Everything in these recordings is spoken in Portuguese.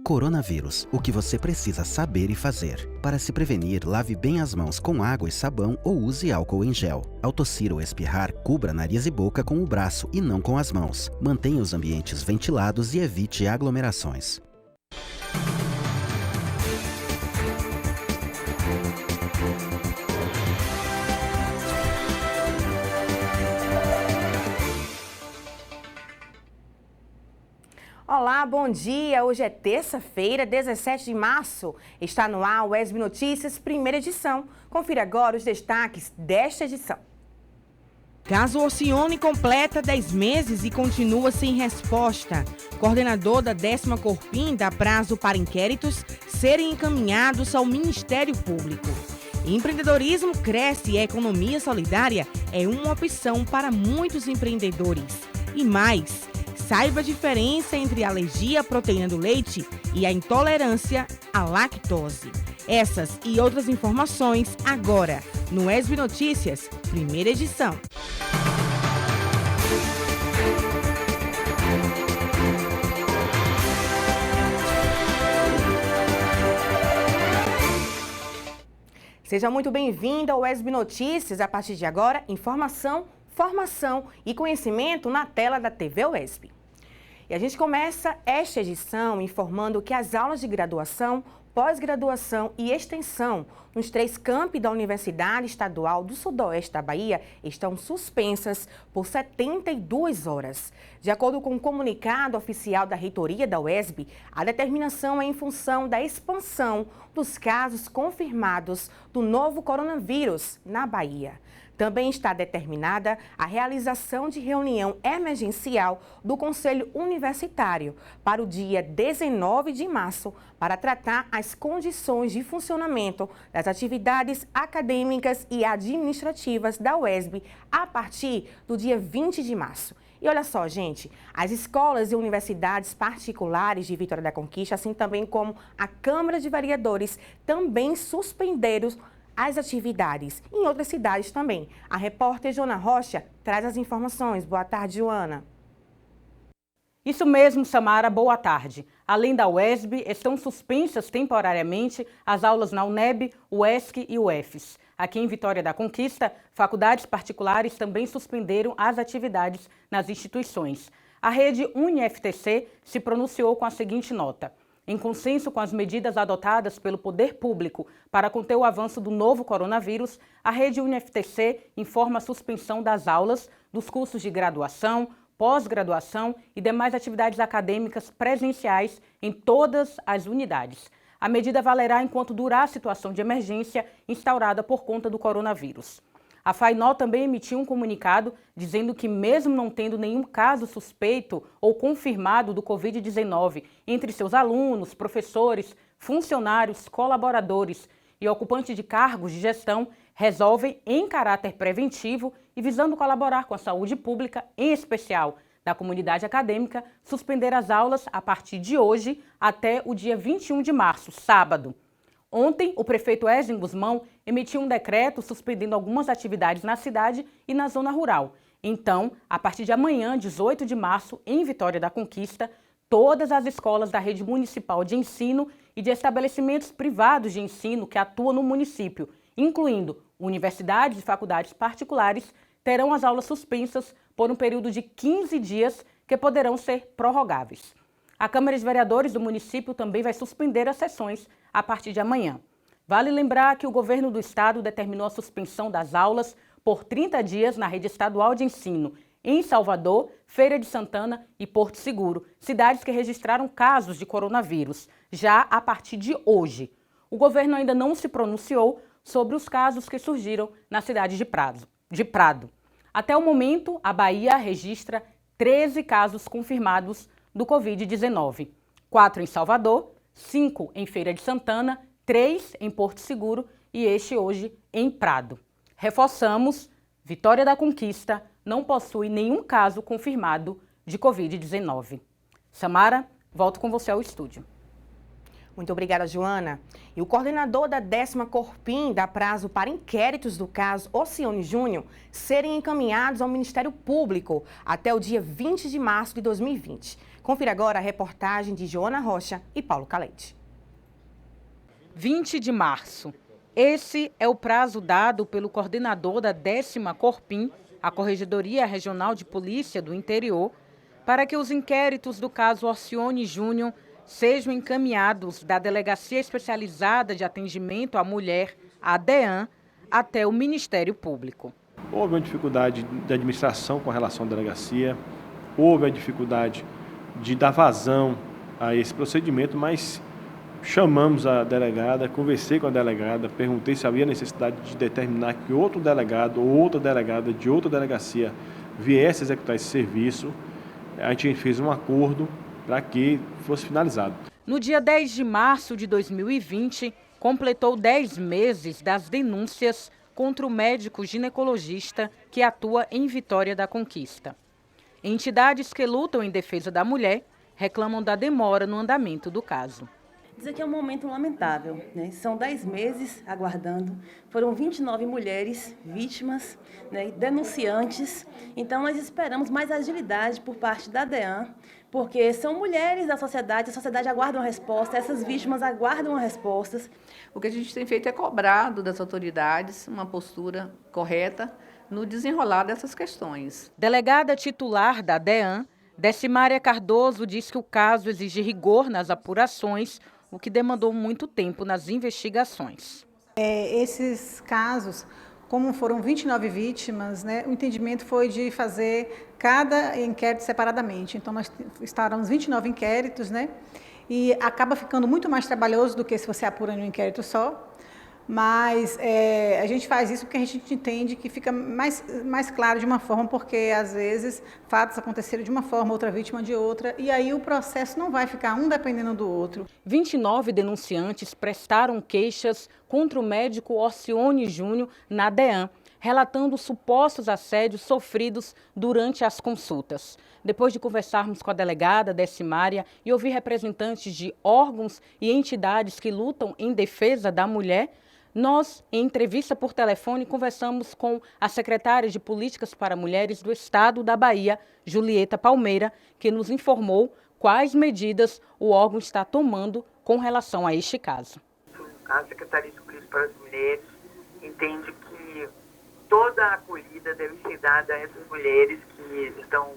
Coronavírus, o que você precisa saber e fazer. Para se prevenir, lave bem as mãos com água e sabão ou use álcool em gel. Ao tossir ou espirrar, cubra nariz e boca com o braço e não com as mãos. Mantenha os ambientes ventilados e evite aglomerações. Olá, bom dia! Hoje é terça-feira, 17 de março. Está no ar o UESB Notícias, primeira edição. Confira agora os destaques desta edição. Caso Orcione completa 10 meses e continua sem resposta. Coordenador da 10ª Corpim dá prazo para inquéritos serem encaminhados ao Ministério Público. Empreendedorismo cresce e a economia solidária é uma opção para muitos empreendedores. E mais, saiba a diferença entre a alergia à proteína do leite e a intolerância à lactose. Essas e outras informações agora no UESB Notícias, primeira edição. Seja muito bem-vindo ao UESB Notícias. A partir de agora, informação, formação e conhecimento na tela da TV UESB. E a gente começa esta edição informando que as aulas de graduação, pós-graduação e extensão nos 3 campi da Universidade Estadual do Sudoeste da Bahia estão suspensas por 72 horas. De acordo com o comunicado oficial da reitoria da UESB, a determinação é em função da expansão dos casos confirmados do novo coronavírus na Bahia. Também está determinada a realização de reunião emergencial do Conselho Universitário para o dia 19 de março para tratar as condições de funcionamento das atividades acadêmicas e administrativas da UESB a partir do dia 20 de março. E olha só, gente, as escolas e universidades particulares de Vitória da Conquista, assim também como a Câmara de Vereadores, também suspenderam as atividades em outras cidades também. A repórter Joana Rocha traz as informações. Boa tarde, Joana. Isso mesmo, Samara, boa tarde. Além da UESB, estão suspensas temporariamente as aulas na UNEB, UESC e UEFES. Aqui em Vitória da Conquista, faculdades particulares também suspenderam as atividades nas instituições. A rede UniFTC se pronunciou com a seguinte nota: em consenso com as medidas adotadas pelo poder público para conter o avanço do novo coronavírus, a rede UniFTC informa a suspensão das aulas, dos cursos de graduação, pós-graduação e demais atividades acadêmicas presenciais em todas as unidades. A medida valerá enquanto durar a situação de emergência instaurada por conta do coronavírus. A FAINOL também emitiu um comunicado dizendo que, mesmo não tendo nenhum caso suspeito ou confirmado do Covid-19 entre seus alunos, professores, funcionários, colaboradores e ocupantes de cargos de gestão, resolvem, em caráter preventivo e visando colaborar com a saúde pública, em especial da comunidade acadêmica, suspender as aulas a partir de hoje até o dia 21 de março, sábado. Ontem, o prefeito Esdras Guzmão emitiu um decreto suspendendo algumas atividades na cidade e na zona rural. Então, a partir de amanhã, 18 de março, em Vitória da Conquista, todas as escolas da rede municipal de ensino e de estabelecimentos privados de ensino que atuam no município, incluindo universidades e faculdades particulares, terão as aulas suspensas por um período de 15 dias que poderão ser prorrogáveis. A Câmara de Vereadores do município também vai suspender as sessões a partir de amanhã. Vale lembrar que o governo do estado determinou a suspensão das aulas por 30 dias na rede estadual de ensino em Salvador, Feira de Santana e Porto Seguro, cidades que registraram casos de coronavírus, já a partir de hoje. O governo ainda não se pronunciou sobre os casos que surgiram na cidade de Prado. Até o momento, a Bahia registra 13 casos confirmados do Covid-19. 4 em Salvador, 5 em Feira de Santana, 3 em Porto Seguro e este hoje em Prado. Reforçamos, Vitória da Conquista não possui nenhum caso confirmado de Covid-19. Samara, volto com você ao estúdio. Muito obrigada, Joana. E o coordenador da 10ª Corpim dá prazo para inquéritos do caso Orcione Júnior serem encaminhados ao Ministério Público até o dia 20 de março de 2020. Confira agora a reportagem de Joana Rocha e Paulo Calete. 20 de março. Esse é o prazo dado pelo coordenador da 10ª Corpim, a Corregedoria Regional de Polícia do Interior, para que os inquéritos do caso Orcione Júnior sejam encaminhados da Delegacia Especializada de Atendimento à Mulher, a DEAN, até o Ministério Público. Houve uma dificuldade de administração com relação à delegacia, houve a dificuldade de dar vazão a esse procedimento, mas chamamos a delegada, conversei com a delegada, perguntei se havia necessidade de determinar que outro delegado ou outra delegada de outra delegacia viesse executar esse serviço. A gente fez um acordo para que fosse finalizado. No dia 10 de março de 2020, completou 10 meses das denúncias contra o médico ginecologista que atua em Vitória da Conquista. Entidades que lutam em defesa da mulher reclamam da demora no andamento do caso. Dizer que é um momento lamentável, né? São 10 meses aguardando, foram 29 mulheres vítimas, né, denunciantes. Então nós esperamos mais agilidade por parte da DEAN, porque são mulheres da sociedade, a sociedade aguarda uma resposta, essas vítimas aguardam respostas. O que a gente tem feito é cobrado das autoridades uma postura correta no desenrolar dessas questões. Delegada titular da DEAN, Decimária Cardoso, diz que o caso exige rigor nas apurações, o que demandou muito tempo nas investigações. Esses casos, como foram 29 vítimas, né, o entendimento foi de fazer cada inquérito separadamente. Então, nós instauramos 29 inquéritos, né, e acaba ficando muito mais trabalhoso do que se você apura em um inquérito só. Mas a gente faz isso porque a gente entende que fica mais claro de uma forma, porque às vezes fatos aconteceram de uma forma, outra vítima de outra, e aí o processo não vai ficar um dependendo do outro. 29 denunciantes prestaram queixas contra o médico Orcione Júnior na DEAN, relatando supostos assédios sofridos durante as consultas. Depois de conversarmos com a delegada Decimária e ouvir representantes de órgãos e entidades que lutam em defesa da mulher, nós, em entrevista por telefone, conversamos com a secretária de Políticas para Mulheres do Estado da Bahia, Julieta Palmeira, que nos informou quais medidas o órgão está tomando com relação a este caso. A Secretaria de Políticas para as Mulheres entende que toda a acolhida deve ser dada a essas mulheres que estão,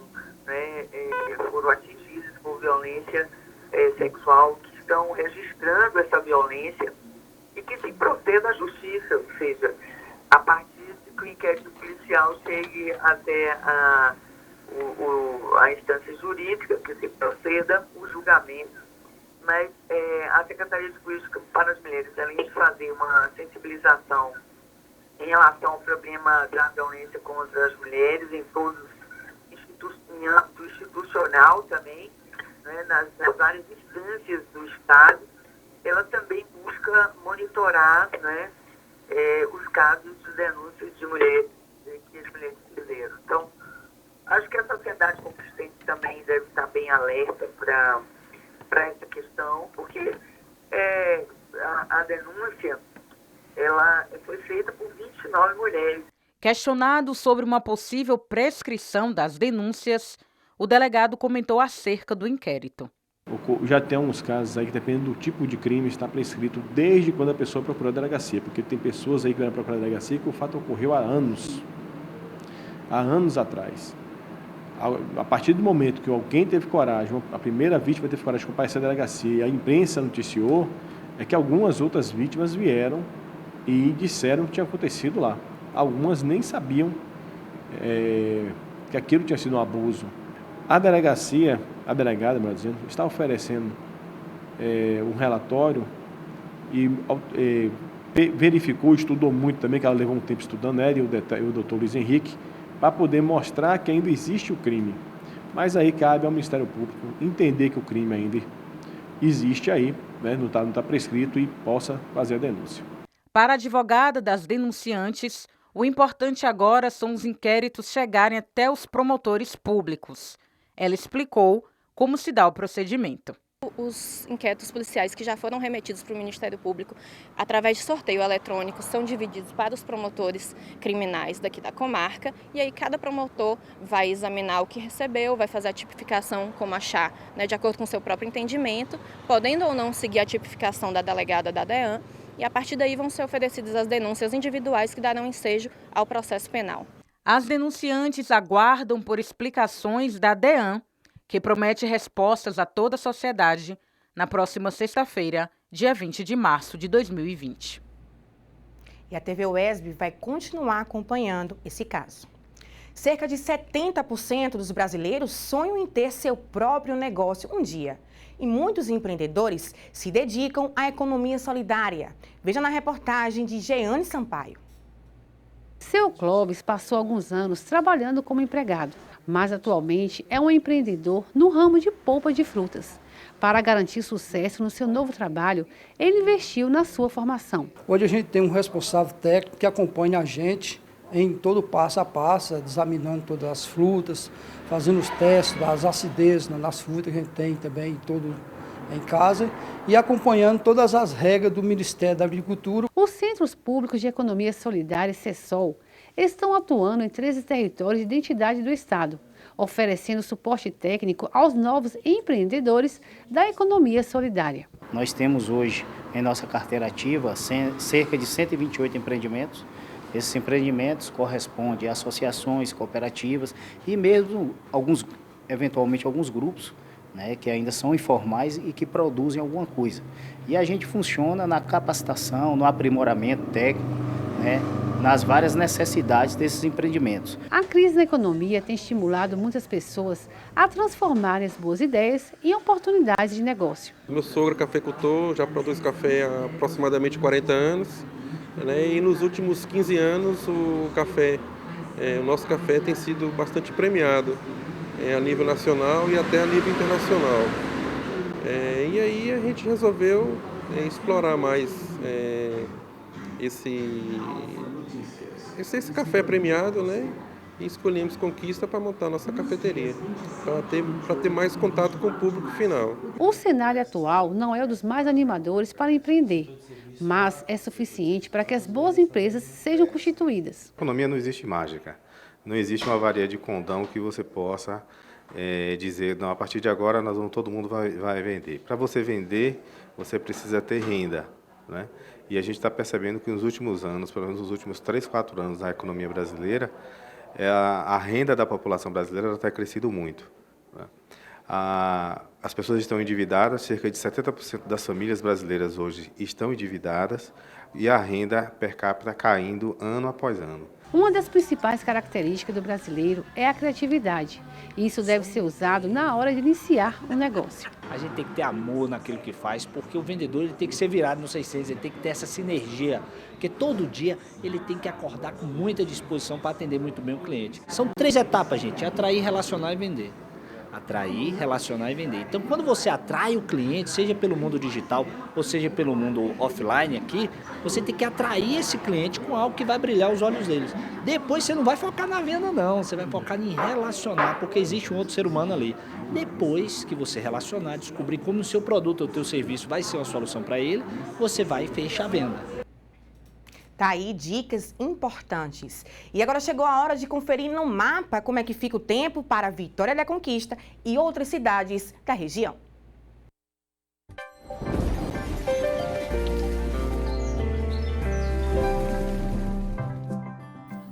foram atingidas por violência sexual, que estão registrando essa violência, e que se proceda à justiça, ou seja, a partir de que o inquérito policial chegue até a instância jurídica, que se proceda o julgamento. Mas a Secretaria de Políticas para as Mulheres, além de fazer uma sensibilização em relação ao problema da violência contra as mulheres, em todos em âmbito institucional também, né, nas várias instâncias do Estado, ela também busca monitorar, né, os casos de denúncias de mulheres que as mulheres fizeram. Então, acho que a sociedade consistente também deve estar bem alerta para essa questão, porque a denúncia ela foi feita por 29 mulheres. Questionado sobre uma possível prescrição das denúncias, o delegado comentou acerca do inquérito. Já tem uns casos aí que, dependendo do tipo de crime, está prescrito desde quando a pessoa procurou a delegacia, porque tem pessoas aí que vão procurar a delegacia que o fato ocorreu há anos atrás. A partir do momento que alguém teve coragem, a primeira vítima teve coragem de comparecer à delegacia e a imprensa noticiou, é que algumas outras vítimas vieram e disseram que tinha acontecido lá. Algumas nem sabiam que aquilo tinha sido um abuso. A delegacia, a delegada, melhor dizendo, está oferecendo um relatório e verificou, estudou muito também, que ela levou um tempo estudando, ela e o doutor Luiz Henrique, para poder mostrar que ainda existe o crime. Mas aí cabe ao Ministério Público entender que o crime ainda existe aí, né, não está prescrito e possa fazer a denúncia. Para a advogada das denunciantes, o importante agora são os inquéritos chegarem até os promotores públicos. Ela explicou como se dá o procedimento. Os inquéritos policiais que já foram remetidos para o Ministério Público, através de sorteio eletrônico, são divididos para os promotores criminais daqui da comarca, e aí cada promotor vai examinar o que recebeu, vai fazer a tipificação como achar, de acordo com o seu próprio entendimento, podendo ou não seguir a tipificação da delegada da DEAN, e a partir daí vão ser oferecidas as denúncias individuais que darão ensejo ao processo penal. As denunciantes aguardam por explicações da DEAN, que promete respostas a toda a sociedade na próxima sexta-feira, dia 20 de março de 2020. E a TV UESB vai continuar acompanhando esse caso. Cerca de 70% dos brasileiros sonham em ter seu próprio negócio um dia. E muitos empreendedores se dedicam à economia solidária. Veja na reportagem de Jeane Sampaio. Seu Clóvis passou alguns anos trabalhando como empregado, mas atualmente é um empreendedor no ramo de polpa de frutas. Para garantir sucesso no seu novo trabalho, ele investiu na sua formação. Hoje a gente tem um responsável técnico que acompanha a gente em todo passo a passo, examinando todas as frutas, fazendo os testes das acidez nas frutas que a gente tem também em casa e acompanhando todas as regras do Ministério da Agricultura. Os Centros Públicos de Economia Solidária, CESOL, estão atuando em 13 territórios de identidade do Estado, oferecendo suporte técnico aos novos empreendedores da economia solidária. Nós temos hoje em nossa carteira ativa cerca de 128 empreendimentos. Esses empreendimentos correspondem a associações, cooperativas e mesmo eventualmente alguns grupos, que ainda são informais e que produzem alguma coisa. E a gente funciona na capacitação, no aprimoramento técnico, nas várias necessidades desses empreendimentos. A crise na economia tem estimulado muitas pessoas a transformarem as boas ideias em oportunidades de negócio. Meu sogro é cafeicultor, já produz café há aproximadamente 40 anos, e nos últimos 15 anos o nosso café tem sido bastante premiado. A nível nacional e até a nível internacional. E aí a gente resolveu explorar mais esse café premiado, e escolhemos Conquista para montar nossa cafeteria, para ter mais contato com o público final. O cenário atual não é um dos mais animadores para empreender, mas é suficiente para que as boas empresas sejam constituídas. Na economia não existe mágica. Não existe uma varia de condão que você possa dizer, não, a partir de agora todo mundo vai vender. Para você vender, você precisa ter renda. E a gente está percebendo que nos últimos anos, pelo menos nos últimos 3, 4 anos na economia brasileira, a renda da população brasileira está crescido muito. As pessoas estão endividadas, cerca de 70% das famílias brasileiras hoje estão endividadas e a renda per capita caindo ano após ano. Uma das principais características do brasileiro é a criatividade. E isso deve ser usado na hora de iniciar um negócio. A gente tem que ter amor naquilo que faz, porque o vendedor ele tem que ser virado no 600, ele tem que ter essa sinergia. Porque todo dia ele tem que acordar com muita disposição para atender muito bem o cliente. São 3 etapas, gente: atrair, relacionar e vender. Atrair, relacionar e vender. Então, quando você atrai o cliente, seja pelo mundo digital ou seja pelo mundo offline aqui, você tem que atrair esse cliente com algo que vai brilhar os olhos deles. Depois você não vai focar na venda não, você vai focar em relacionar, porque existe um outro ser humano ali. Depois que você relacionar, descobrir como o seu produto ou o seu serviço vai ser uma solução para ele, você vai e fecha a venda. Tá aí dicas importantes. E agora chegou a hora de conferir no mapa como é que fica o tempo para Vitória da Conquista e outras cidades da região.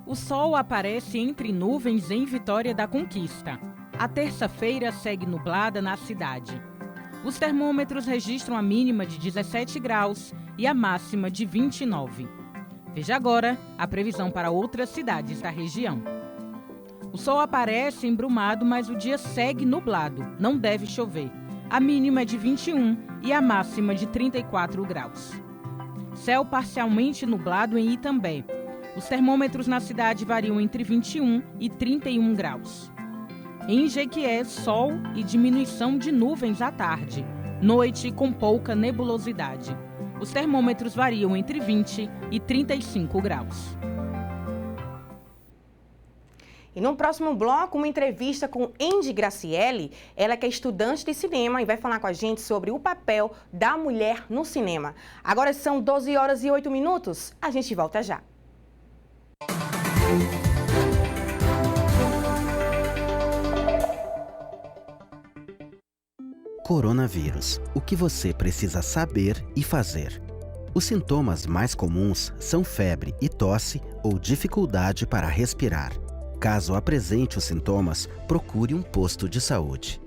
O sol aparece entre nuvens em Vitória da Conquista. A terça-feira segue nublada na cidade. Os termômetros registram a mínima de 17 graus e a máxima de 29. Veja agora a previsão para outras cidades da região. O sol aparece embrumado, mas o dia segue nublado. Não deve chover. A mínima é de 21 e a máxima de 34 graus. Céu parcialmente nublado em Itambé. Os termômetros na cidade variam entre 21 e 31 graus. Em Jequié, sol e diminuição de nuvens à tarde. Noite com pouca nebulosidade. Os termômetros variam entre 20 e 35 graus. E no próximo bloco, uma entrevista com Andy Graciele, ela que é estudante de cinema e vai falar com a gente sobre o papel da mulher no cinema. Agora são 12 horas e 8 minutos, a gente volta já. Coronavírus. O que você precisa saber e fazer? Os sintomas mais comuns são febre e tosse ou dificuldade para respirar. Caso apresente os sintomas, procure um posto de saúde.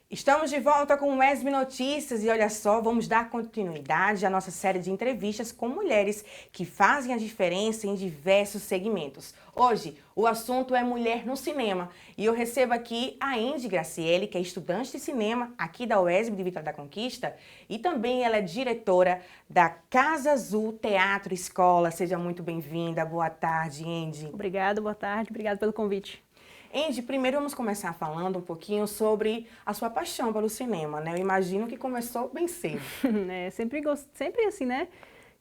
Estamos de volta com o ESB Notícias e olha só, vamos dar continuidade à nossa série de entrevistas com mulheres que fazem a diferença em diversos segmentos. Hoje, o assunto é mulher no cinema e eu recebo aqui a Andy Graciele, que é estudante de cinema aqui da UESB de Vitória da Conquista e também ela é diretora da Casa Azul Teatro Escola. Seja muito bem-vinda. Boa tarde, Andy. Obrigada, boa tarde. Obrigada pelo convite. Andy, primeiro vamos começar falando um pouquinho sobre a sua paixão pelo cinema, né? Eu imagino que começou bem cedo. Sempre assim, né?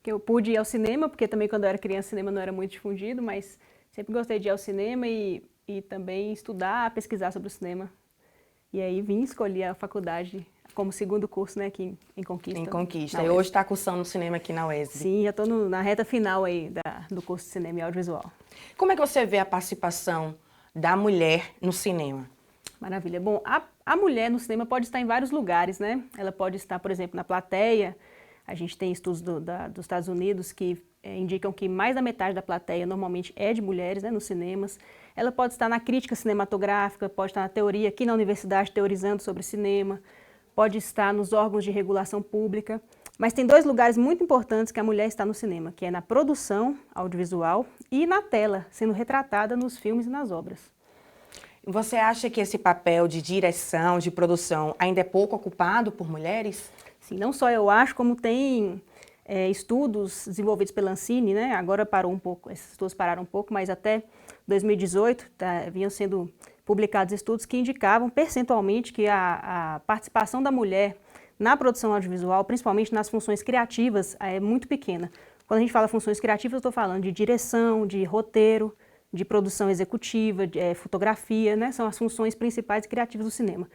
Que eu pude ir ao cinema, porque também quando eu era criança o cinema não era muito difundido, mas sempre gostei de ir ao cinema e também estudar, pesquisar sobre o cinema. E aí vim escolher a faculdade como segundo curso, né, aqui em Conquista. Em Conquista. E hoje está cursando cinema aqui na UESB. Sim, já estou na reta final aí do curso de cinema e audiovisual. Como é que você vê a participação da mulher no cinema? Maravilha. Bom, a mulher no cinema pode estar em vários lugares, né? Ela pode estar, por exemplo, na plateia. A gente tem estudos dos Estados Unidos que indicam que mais da metade da plateia normalmente é de mulheres, né, nos cinemas. Ela pode estar na crítica cinematográfica, pode estar na teoria aqui na universidade teorizando sobre cinema, pode estar nos órgãos de regulação pública. Mas tem dois lugares muito importantes que a mulher está no cinema, que é na produção audiovisual e na tela, sendo retratada nos filmes e nas obras. Você acha que esse papel de direção, de produção, ainda é pouco ocupado por mulheres? Sim, não só eu acho, como tem estudos desenvolvidos pela Ancine, né? Agora parou um pouco, esses estudos pararam um pouco, mas até 2018 vinham sendo publicados estudos que indicavam percentualmente que a participação da mulher na produção audiovisual, principalmente nas funções criativas, é muito pequena. Quando a gente fala funções criativas, eu estou falando de direção, de roteiro, de produção executiva, de fotografia, né? São as funções principais e criativas do cinema.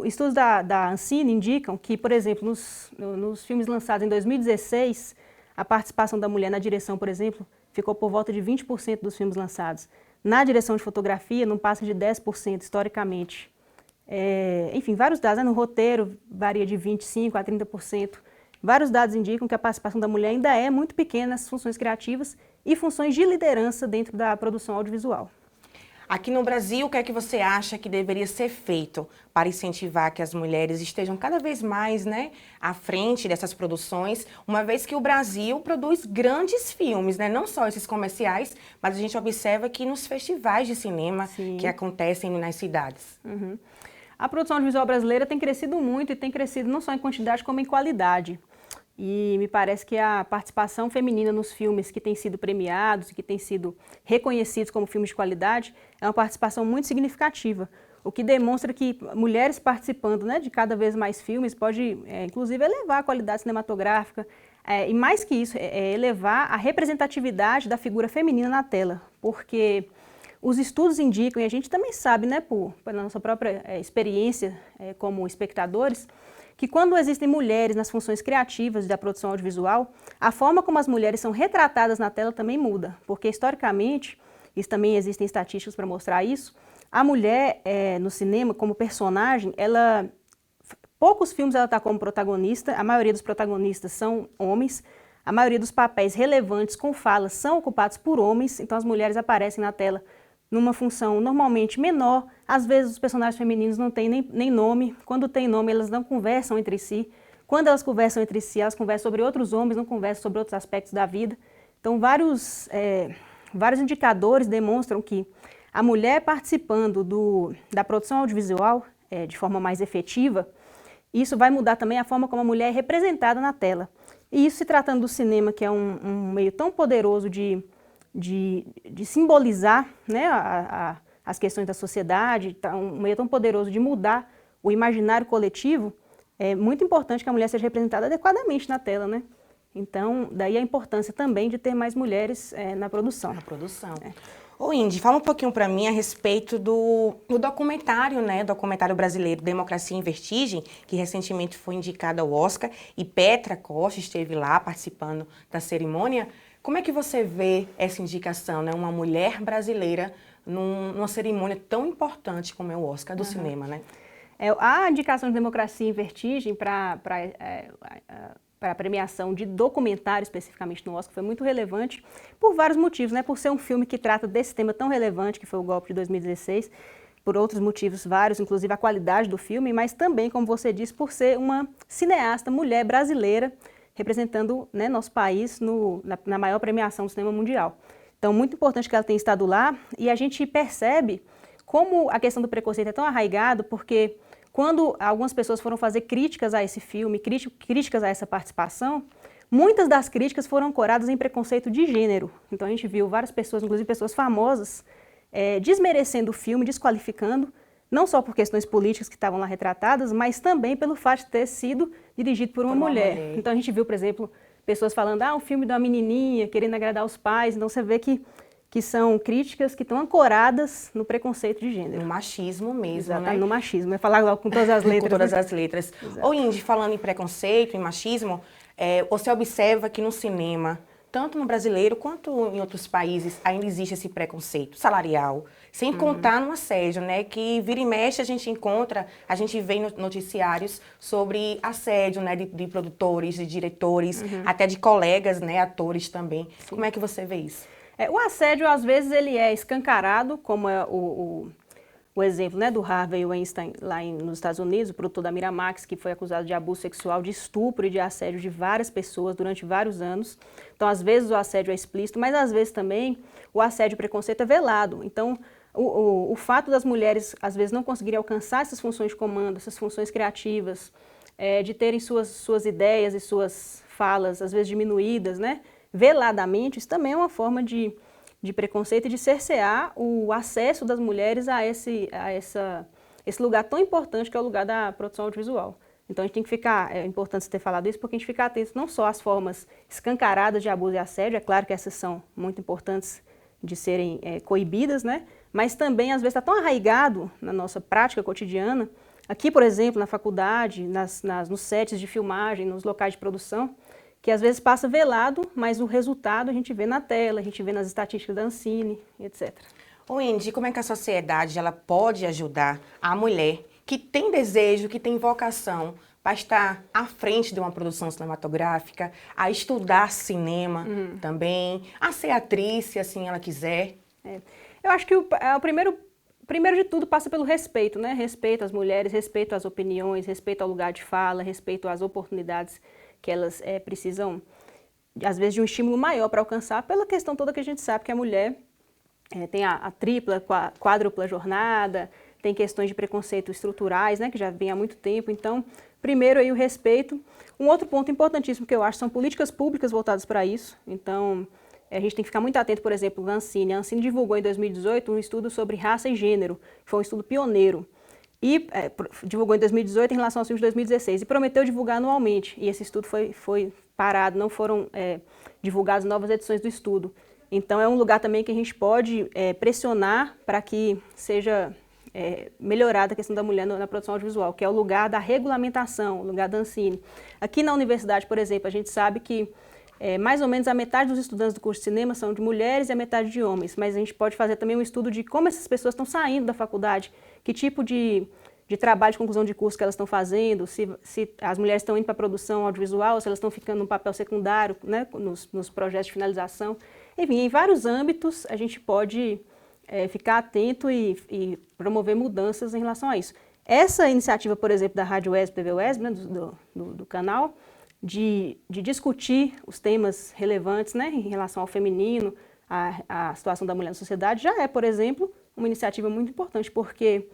Estudos da Ancine indicam que, por exemplo, nos filmes lançados em 2016, a participação da mulher na direção, por exemplo, ficou por volta de 20% dos filmes lançados. Na direção de fotografia, não passa de 10%, historicamente. Enfim, vários dados, né? No roteiro varia de 25% a 30%. Vários dados indicam que a participação da mulher ainda é muito pequena nas funções criativas e funções de liderança dentro da produção audiovisual. Aqui no Brasil, o que é que você acha que deveria ser feito para incentivar que as mulheres estejam cada vez mais, né, à frente dessas produções, uma vez que o Brasil produz grandes filmes, né, não só esses comerciais, mas a gente observa que nos festivais de cinema que acontecem nas cidades. Uhum. A produção audiovisual brasileira tem crescido muito e tem crescido não só em quantidade como em qualidade. E me parece que a participação feminina nos filmes que têm sido premiados e que têm sido reconhecidos como filmes de qualidade é uma participação muito significativa, o que demonstra que mulheres participando, né, de cada vez mais filmes pode, inclusive, elevar a qualidade cinematográfica e, mais que isso, elevar a representatividade da figura feminina na tela, porque os estudos indicam, e a gente também sabe, né, pela nossa própria experiência como espectadores, que quando existem mulheres nas funções criativas da produção audiovisual, a forma como as mulheres são retratadas na tela também muda, porque historicamente, isso também existem estatísticas para mostrar isso, a mulher no cinema como personagem, poucos filmes ela está como protagonista, a maioria dos protagonistas são homens, a maioria dos papéis relevantes com falas são ocupados por homens, então as mulheres aparecem na tela numa função normalmente menor, às vezes os personagens femininos não têm nem nome, quando tem nome elas não conversam entre si, quando elas conversam entre si, elas conversam sobre outros homens, não conversam sobre outros aspectos da vida. Então vários indicadores demonstram que a mulher participando da produção audiovisual de forma mais efetiva, isso vai mudar também a forma como a mulher é representada na tela. E isso se tratando do cinema, que é um meio tão poderoso de simbolizar, né, as questões da sociedade, um meio tão poderoso de mudar o imaginário coletivo, é muito importante que a mulher seja representada adequadamente na tela, né? Então, daí a importância também de ter mais mulheres na produção. Na produção. Ô Indy, fala um pouquinho para mim a respeito do documentário, né? Documentário brasileiro Democracia em Vertigem, que recentemente foi indicado ao Oscar, e Petra Costa esteve lá participando da cerimônia. Como é que você vê essa indicação, né? Uma mulher brasileira numa cerimônia tão importante como é o Oscar do cinema, né? A indicação de Democracia em Vertigem para a premiação de documentário, especificamente no Oscar, foi muito relevante por vários motivos, né? Por ser um filme que trata desse tema tão relevante, que foi o golpe de 2016, por outros motivos vários, inclusive a qualidade do filme, mas também, como você disse, por ser uma cineasta mulher brasileira, representando, né, nosso país na maior premiação do cinema mundial. Então, muito importante que ela tenha estado lá, e a gente percebe como a questão do preconceito é tão arraigado, porque quando algumas pessoas foram fazer críticas a esse filme, críticas a essa participação, muitas das críticas foram ancoradas em preconceito de gênero. Então, a gente viu várias pessoas, inclusive pessoas famosas, desmerecendo o filme, desqualificando, não só por questões políticas que estavam lá retratadas, mas também pelo fato de ter sido dirigido por uma mulher. Então a gente viu, por exemplo, pessoas falando, um filme de uma menininha, querendo agradar os pais. Então você vê que são críticas que estão ancoradas no preconceito de gênero. No machismo mesmo, Exatamente, né? no machismo. É falar logo com todas as letras. Com todas né? as letras. Exato. Ô Indy, falando em preconceito, em machismo, você observa que no cinema, tanto no brasileiro quanto em outros países, ainda existe esse preconceito salarial, sem contar no assédio, né? Que vira e mexe a gente vê noticiários sobre assédio, né? De produtores, de diretores, até de colegas, né? Atores também. Sim. Como é que você vê isso? O assédio, às vezes, ele é escancarado, como é o exemplo, né, do Harvey Weinstein lá nos Estados Unidos, o produtor da Miramax, que foi acusado de abuso sexual, de estupro e de assédio de várias pessoas durante vários anos. Então, às vezes o assédio é explícito, mas às vezes também o assédio e o preconceito é velado. Então, o fato das mulheres, às vezes, não conseguirem alcançar essas funções de comando, essas funções criativas, de terem suas ideias e suas falas, às vezes, diminuídas, né, veladamente, isso também é uma forma de preconceito e de cercear o acesso das mulheres a esse lugar tão importante que é o lugar da produção audiovisual. Então a gente tem que ficar, é importante você ter falado isso, porque a gente fica atento não só às formas escancaradas de abuso e assédio, é claro que essas são muito importantes de serem coibidas, né? Mas também às vezes está tão arraigado na nossa prática cotidiana, aqui por exemplo na faculdade, nos sets de filmagem, nos locais de produção, que às vezes passa velado, mas o resultado a gente vê na tela, a gente vê nas estatísticas da Ancine, etc. Ô Indy, como é que a sociedade ela pode ajudar a mulher que tem desejo, que tem vocação para estar à frente de uma produção cinematográfica, a estudar cinema também, a ser atriz, se assim ela quiser? Eu acho que o primeiro de tudo passa pelo respeito, né? Respeito às mulheres, respeito às opiniões, respeito ao lugar de fala, respeito às oportunidades que elas precisam, às vezes, de um estímulo maior para alcançar, pela questão toda que a gente sabe que a mulher tem a tripla, quádrupla jornada, tem questões de preconceito estruturais, né, que já vem há muito tempo. Então, primeiro aí o respeito. Um outro ponto importantíssimo que eu acho são políticas públicas voltadas para isso. Então, a gente tem que ficar muito atento, por exemplo, à Ancine. A Ancine divulgou em 2018 um estudo sobre raça e gênero, que foi um estudo pioneiro. E divulgou em 2018 em relação aos filmes de 2016 e prometeu divulgar anualmente. E esse estudo foi parado, não foram divulgadas novas edições do estudo. Então é um lugar também que a gente pode pressionar para que seja melhorada a questão da mulher na produção audiovisual, que é o lugar da regulamentação, o lugar da Ancine. Aqui na universidade, por exemplo, a gente sabe que mais ou menos a metade dos estudantes do curso de cinema são de mulheres e a metade de homens, mas a gente pode fazer também um estudo de como essas pessoas estão saindo da faculdade, que tipo de trabalho de conclusão de curso que elas estão fazendo, se as mulheres estão indo para a produção audiovisual, se elas estão ficando num papel secundário, né, nos projetos de finalização. Enfim, em vários âmbitos a gente pode ficar atento e promover mudanças em relação a isso. Essa iniciativa, por exemplo, da Rádio UESB, TV UESB, né, do canal, de discutir os temas relevantes, né, em relação ao feminino, a situação da mulher na sociedade, já é, por exemplo, uma iniciativa muito importante, porque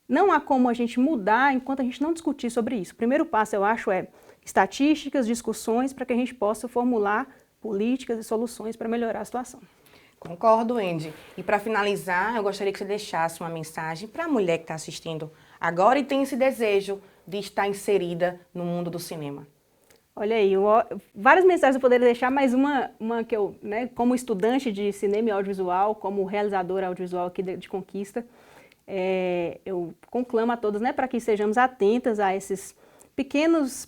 não há como a gente mudar enquanto a gente não discutir sobre isso. O primeiro passo, eu acho, é estatísticas, discussões, para que a gente possa formular políticas e soluções para melhorar a situação. Concordo, Indy. E para finalizar, eu gostaria que você deixasse uma mensagem para a mulher que está assistindo agora e tem esse desejo de estar inserida no mundo do cinema? Olha aí, várias mensagens eu poderia deixar, mas uma que eu, né, como estudante de cinema e audiovisual, como realizadora audiovisual aqui de Conquista, eu conclamo a todos, né, para que sejamos atentas a esses pequenos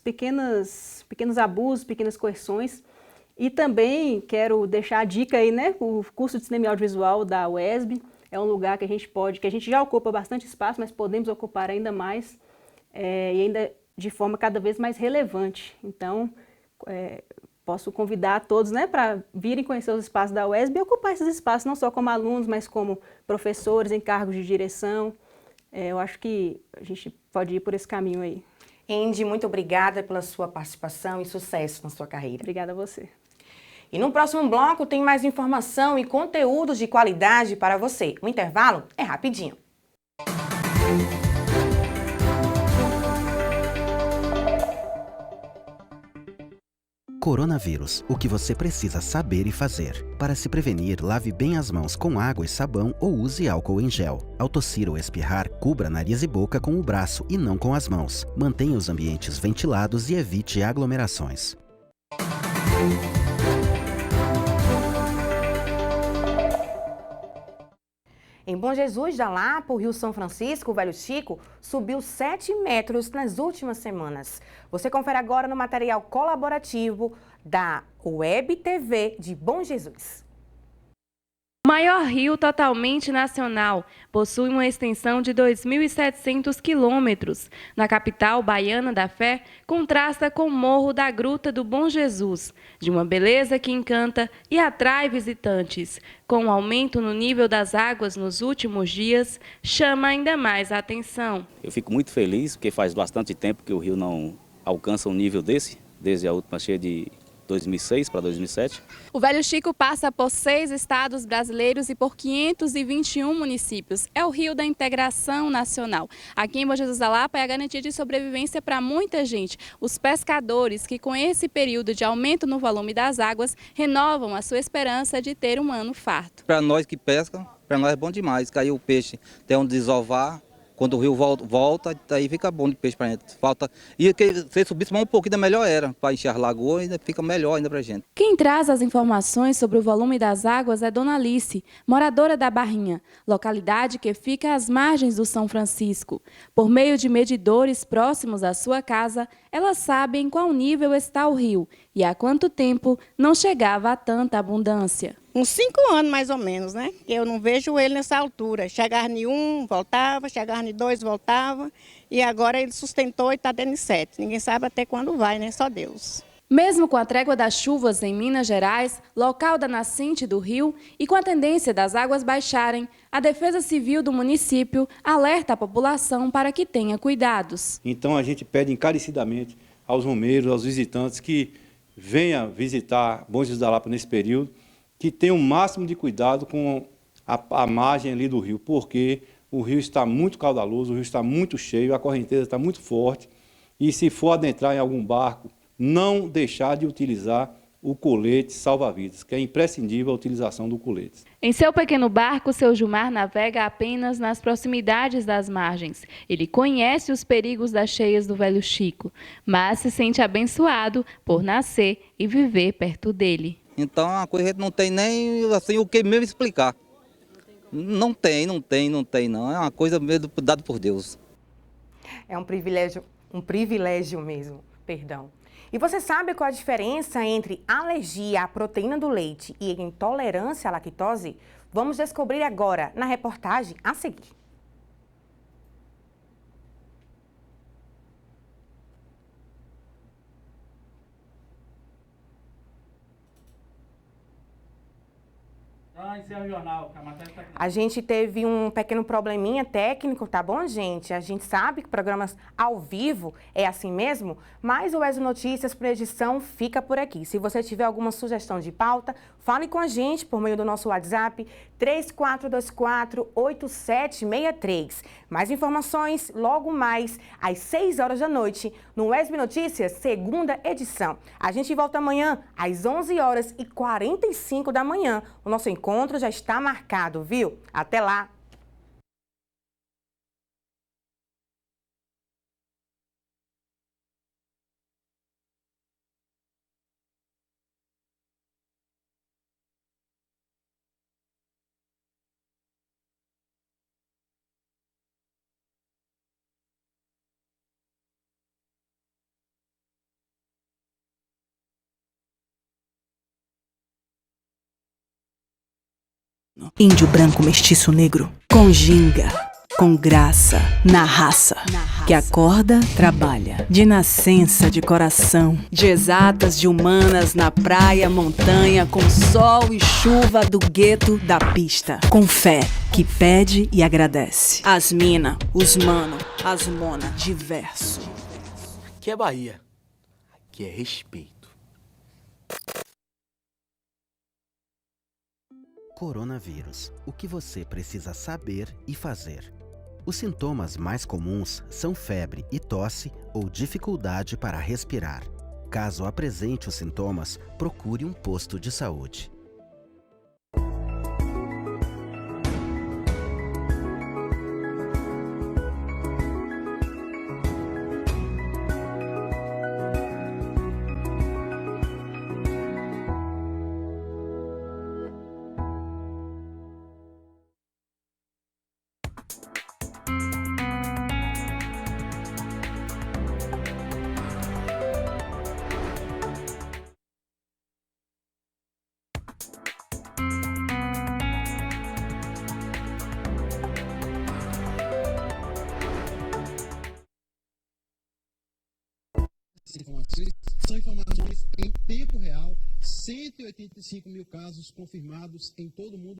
abusos, pequenas coerções. E também quero deixar a dica aí, né, o curso de cinema e audiovisual da UESB é um lugar que a gente já ocupa bastante espaço, mas podemos ocupar ainda mais e ainda de forma cada vez mais relevante. Então, posso convidar a todos, né, para virem conhecer os espaços da UESB e ocupar esses espaços, não só como alunos, mas como professores em cargos de direção. Eu acho que a gente pode ir por esse caminho aí. Andy, muito obrigada pela sua participação e sucesso na sua carreira. Obrigada a você. E no próximo bloco tem mais informação e conteúdos de qualidade para você. O intervalo é rapidinho. Coronavírus, o que você precisa saber e fazer. Para se prevenir, lave bem as mãos com água e sabão ou use álcool em gel. Ao tossir ou espirrar, cubra nariz e boca com o braço e não com as mãos. Mantenha os ambientes ventilados e evite aglomerações. Em Bom Jesus da Lapa, o Rio São Francisco, o Velho Chico, subiu 7 metros nas últimas semanas. Você confere agora no material colaborativo da Web TV de Bom Jesus. O maior rio totalmente nacional possui uma extensão de 2.700 quilômetros. Na capital baiana da fé, contrasta com o Morro da Gruta do Bom Jesus, de uma beleza que encanta e atrai visitantes. Com o aumento no nível das águas nos últimos dias, chama ainda mais a atenção. Eu fico muito feliz, porque faz bastante tempo que o rio não alcança um nível desse, desde a última cheia de 2006 para 2007. O Velho Chico passa por 6 estados brasileiros e por 521 municípios. É o rio da integração nacional. Aqui em Bom Jesus da Lapa é a garantia de sobrevivência para muita gente. Os pescadores que com esse período de aumento no volume das águas renovam a sua esperança de ter um ano farto. Para nós que pescam, para nós é bom demais. Caiu o peixe, tem onde desovar. Quando o rio volta, aí fica bom de peixe para gente. Falta. E se subisse mais um pouquinho, ainda melhor era. Para encher as lagoas, ainda fica melhor ainda para a gente. Quem traz as informações sobre o volume das águas é Dona Alice, moradora da Barrinha, localidade que fica às margens do São Francisco. Por meio de medidores próximos à sua casa, ela sabe em qual nível está o rio e há quanto tempo não chegava a tanta abundância. Uns 5 anos, mais ou menos, né? Eu não vejo ele nessa altura. Chegava em 1, voltava, chegava em 2, voltava. E agora ele sustentou e está dando em 7. Ninguém sabe até quando vai, né? Só Deus. Mesmo com a trégua das chuvas em Minas Gerais, local da nascente do rio, e com a tendência das águas baixarem, a Defesa Civil do município alerta a população para que tenha cuidados. Então a gente pede encarecidamente aos romeiros, aos visitantes que venham visitar Bom Jesus da Lapa nesse período, que tenham o máximo de cuidado com a margem ali do rio, porque o rio está muito caudaloso, o rio está muito cheio, a correnteza está muito forte, e se for adentrar em algum barco, não deixar de utilizar o colete salva-vidas, que é imprescindível a utilização do colete. Em seu pequeno barco, seu Gilmar navega apenas nas proximidades das margens. Ele conhece os perigos das cheias do Velho Chico, mas se sente abençoado por nascer e viver perto dele. Então, a coisa a gente não tem nem assim, o que mesmo explicar. Não tem, não. É uma coisa mesmo dada por Deus. É um privilégio mesmo, perdão. E você sabe qual a diferença entre alergia à proteína do leite e intolerância à lactose? Vamos descobrir agora na reportagem a seguir. A gente teve um pequeno probleminha técnico, tá bom, gente? A gente sabe que programas ao vivo é assim mesmo, mas o ESB Notícias para edição fica por aqui. Se você tiver alguma sugestão de pauta, fale com a gente por meio do nosso WhatsApp 3424-8763. Mais informações logo mais às 6 horas da noite no ESB Notícias, segunda edição. A gente volta amanhã às 11h45 da manhã. O nosso encontro já está marcado, viu? Até lá! índio branco mestiço negro, com ginga, com graça, na raça, que acorda, trabalha, de nascença, de coração, de exatas, de humanas, na praia, montanha, com sol e chuva do gueto, da pista, com fé, que pede e agradece. As mina, os mano, as mona, diverso. Aqui é Bahia, aqui é respeito. Coronavírus. O que você precisa saber e fazer? Os sintomas mais comuns são febre e tosse ou dificuldade para respirar. Caso apresente os sintomas, procure um posto de saúde. São informações em tempo real, 185 mil casos confirmados em todo o mundo.